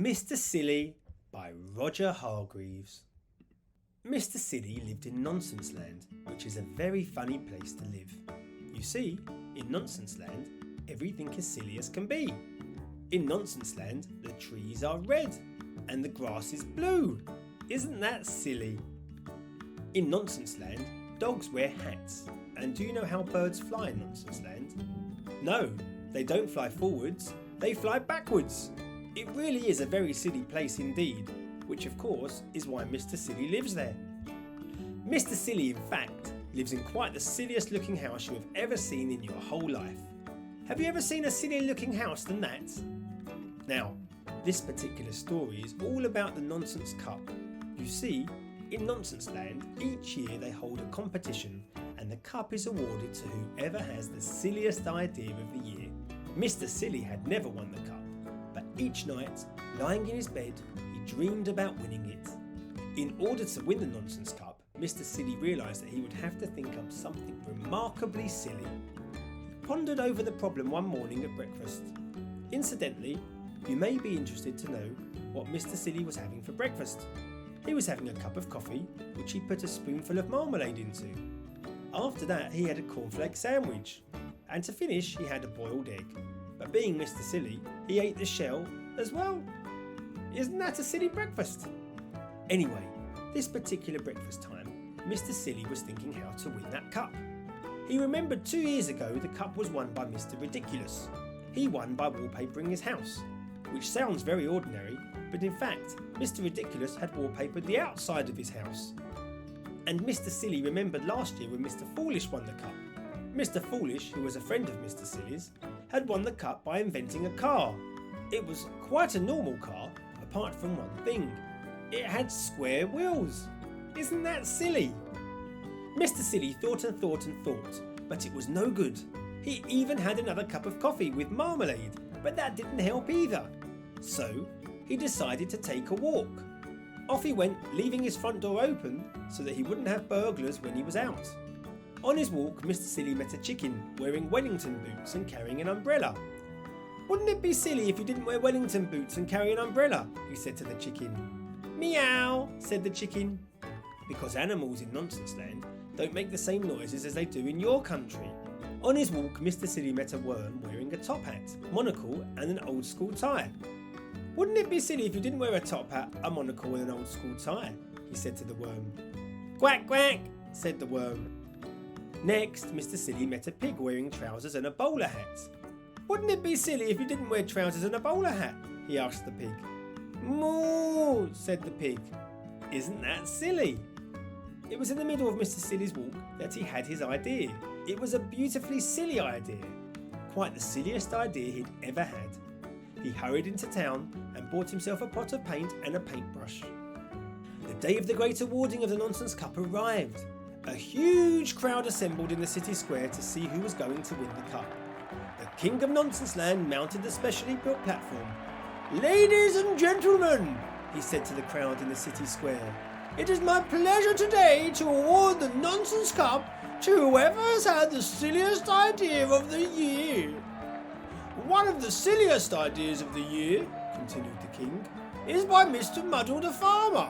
Mr. Silly by Roger Hargreaves. Mr. Silly lived in Nonsense Land, which is a very funny place to live. You see, in Nonsense Land, everything is silly as can be. In Nonsense Land, the trees are red and the grass is blue. Isn't that silly? In Nonsense Land, dogs wear hats. And do you know how birds fly in Nonsense Land? No, they don't fly forwards, they fly backwards. It really is a very silly place indeed, which of course is why Mr. Silly lives there. Mr. Silly, in fact, lives in quite the silliest looking house you have ever seen in your whole life. Have you ever seen a sillier looking house than that? Now, this particular story is all about the Nonsense Cup. You see, in Nonsense Land, each year they hold a competition and the cup is awarded to whoever has the silliest idea of the year. Mr. Silly had never won the cup, but each night, lying in his bed, he dreamed about winning it. In order to win the Nonsense Cup, Mr. Silly realised that he would have to think up something remarkably silly. He pondered over the problem one morning at breakfast. Incidentally, you may be interested to know what Mr. Silly was having for breakfast. He was having a cup of coffee, which he put a spoonful of marmalade into. After that, he had a cornflake sandwich. And to finish, he had a boiled egg. But being Mr. Silly, he ate the shell as well. Isn't that a silly breakfast? Anyway, this particular breakfast time, Mr. Silly was thinking how to win that cup. He remembered 2 years ago the cup was won by Mr. Ridiculous. He won by wallpapering his house, which sounds very ordinary, but in fact, Mr. Ridiculous had wallpapered the outside of his house. And Mr. Silly remembered last year when Mr. Foolish won the cup. Mr. Foolish, who was a friend of Mr. Silly's, had won the cup by inventing a car. It was quite a normal car, apart from one thing. It had square wheels. Isn't that silly? Mr. Silly thought and thought and thought, but it was no good. He even had another cup of coffee with marmalade, but that didn't help either. So, he decided to take a walk. Off he went, leaving his front door open so that he wouldn't have burglars when he was out. On his walk, Mr. Silly met a chicken wearing Wellington boots and carrying an umbrella. "Wouldn't it be silly if you didn't wear Wellington boots and carry an umbrella?" he said to the chicken. "Meow," said the chicken. Because animals in Nonsense Land don't make the same noises as they do in your country. On his walk, Mr. Silly met a worm wearing a top hat, monocle and an old school tie. "Wouldn't it be silly if you didn't wear a top hat, a monocle and an old school tie?" he said to the worm. "Quack, quack," said the worm. Next, Mr. Silly met a pig wearing trousers and a bowler hat. "Wouldn't it be silly if you didn't wear trousers and a bowler hat?" he asked the pig. "Moo," said the pig. Isn't that silly? It was in the middle of Mr. Silly's walk that he had his idea. It was a beautifully silly idea. Quite the silliest idea he'd ever had. He hurried into town and bought himself a pot of paint and a paintbrush. The day of the great awarding of the Nonsense Cup arrived. A huge crowd assembled in the city square to see who was going to win the cup. The King of Nonsense Land mounted the specially built platform. "Ladies and gentlemen," he said to the crowd in the city square, "it is my pleasure today to award the Nonsense Cup to whoever has had the silliest idea of the year." "One of the silliest ideas of the year," continued the king, "is by Mr. Muddle the farmer.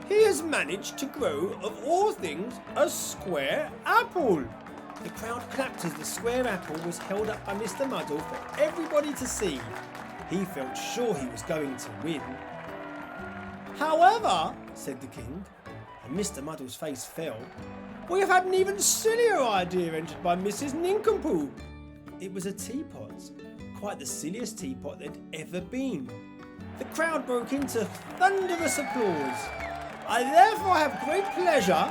He has managed to grow, of all things, a square apple." The crowd clapped as the square apple was held up by Mr. Muddle for everybody to see. He felt sure he was going to win. "However," said the king, and Mr. Muddle's face fell, "we have had an even sillier idea entered by Mrs. Nincompoop." It was a teapot, quite the silliest teapot there'd ever been. The crowd broke into thunderous applause. "I therefore have great pleasure,"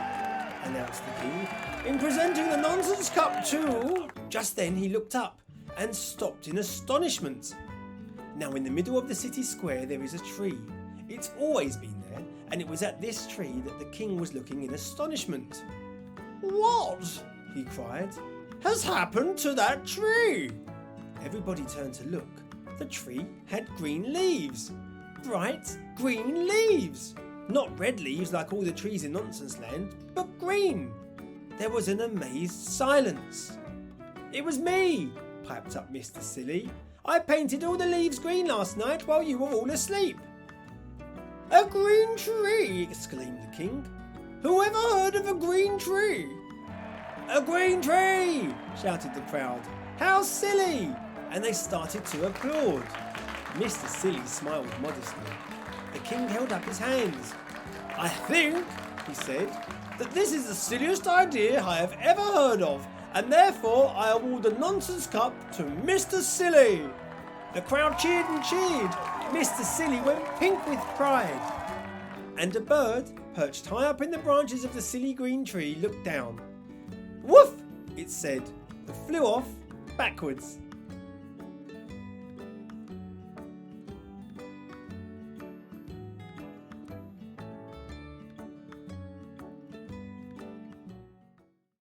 announced the king, "in presenting the Nonsense Cup to—" Just then he looked up and stopped in astonishment. Now in the middle of the city square there is a tree. It's always been there, and it was at this tree that the king was looking in astonishment. "What," he cried, "has happened to that tree?" Everybody turned to look. The tree had green leaves. Bright green leaves. Not red leaves like all the trees in Nonsense Land, but green. There was an amazed silence. "It was me," piped up Mr. Silly. I painted all the leaves green last night while you were all asleep." "A green tree!" exclaimed the king. "Who ever heard of a green tree?" "A green tree!" shouted the crowd. "How silly!" And they started to applaud. Mr. Silly smiled modestly. The king held up his hands. "I think," he said, "that this is the silliest idea I have ever heard of, and therefore I award the nonsense cup to Mr. Silly." The crowd cheered and cheered. Mr. Silly went pink with pride. And a bird, perched high up in the branches of the silly green tree, looked down. "Woof!" it said, and flew off backwards.